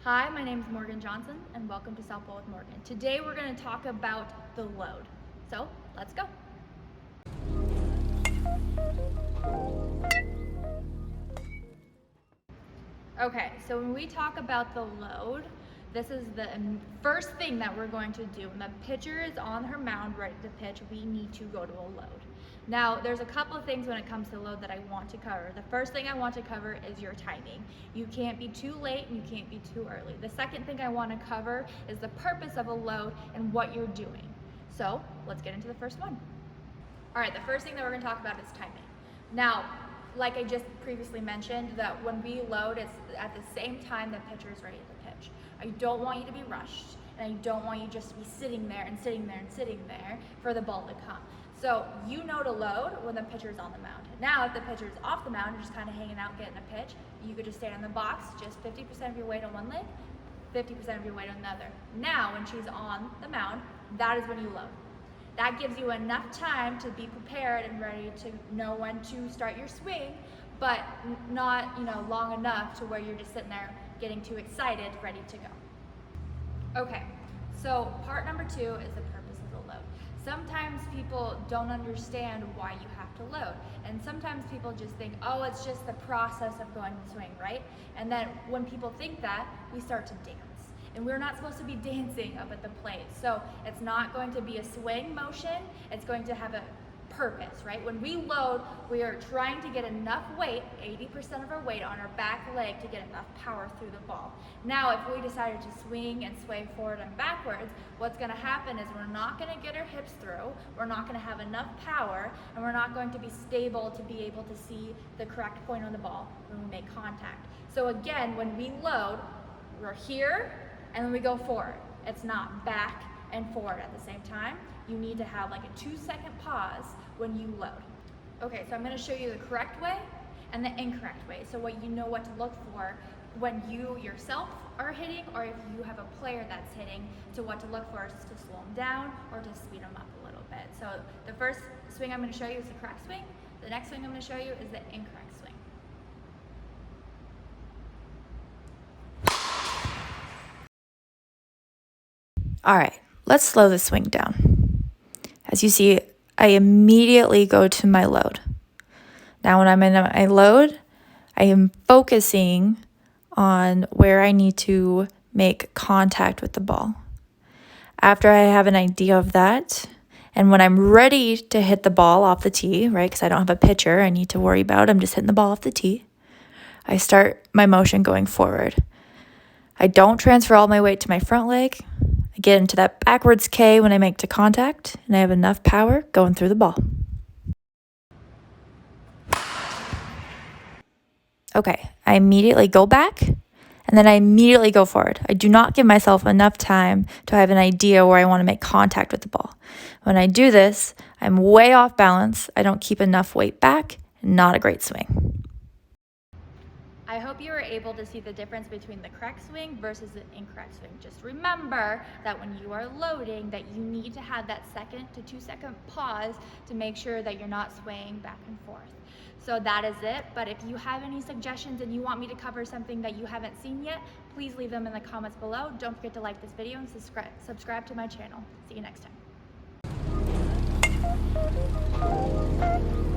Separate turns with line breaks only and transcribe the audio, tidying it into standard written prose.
Hi, my name is Morgan Johnson and welcome to South Pole with Morgan. Today we're going to talk about the load. So let's go. Okay, so when we talk about the load, this is the first thing that we're going to do. When the pitcher is on her mound ready to pitch, we need to go to a load. Now, there's a couple of things when it comes to load that I want to cover. The first thing I want to cover is your timing. You can't be too late and you can't be too early. The second thing I want to cover is the purpose of a load and what you're doing. So let's get into the first one. All right, the first thing that we're going to talk about is timing. Now, like I just previously mentioned, that when we load, it's at the same time the pitcher is ready to pitch. I don't want you to be rushed, and I don't want you just to be sitting there and sitting there and sitting there for the ball to come. So you know to load when the pitcher's on the mound. Now, if the pitcher's off the mound and just kind of hanging out getting a pitch, you could just stand in the box, just 50% of your weight on one leg, 50% of your weight on the other. Now, when she's on the mound, that is when you load. That gives you enough time to be prepared and ready to know when to start your swing, but not, long enough to where you're just sitting there getting too excited, ready to go. Okay, so part number 2 is the purpose of the load. Sometimes people don't understand why you have to load, and sometimes people just think, oh, it's just the process of going to swing, right? And then when people think that, we start to dance. And we're not supposed to be dancing up at the plate. So it's not going to be a swing motion, it's going to have a purpose, right? When we load, we are trying to get enough weight, 80% of our weight on our back leg to get enough power through the ball. Now, if we decided to swing and sway forward and backwards, what's gonna happen is we're not gonna get our hips through, we're not gonna have enough power, and we're not going to be stable to be able to see the correct point on the ball when we make contact. So again, when we load, we're here, and then we go forward. It's not back and forward at the same time. You need to have like a 2-second pause when you load. Okay, so I'm gonna show you the correct way and the incorrect way. So what to look for when you yourself are hitting, or if you have a player that's hitting, so what to look for is to slow them down or to speed them up a little bit. So the first swing I'm gonna show you is the correct swing. The next swing I'm gonna show you is the incorrect swing.
All right, let's slow the swing down. As you see, I immediately go to my load. Now when I'm in my load, I am focusing on where I need to make contact with the ball. After I have an idea of that, and when I'm ready to hit the ball off the tee, right, because I don't have a pitcher I need to worry about, I'm just hitting the ball off the tee, I start my motion going forward. I don't transfer all my weight to my front leg. I get into that backwards K when I make to contact, and I have enough power going through the ball. Okay, I immediately go back, and then I immediately go forward. I do not give myself enough time to have an idea where I want to make contact with the ball. When I do this, I'm way off balance. I don't keep enough weight back. Not a great swing.
I hope you were able to see the difference between the correct swing versus the incorrect swing. Just remember that when you are loading, that you need to have that 1 to 2 second pause to make sure that you're not swaying back and forth. So that is it, but if you have any suggestions and you want me to cover something that you haven't seen yet, please leave them in the comments below. Don't forget to like this video and subscribe to my channel. See you next time.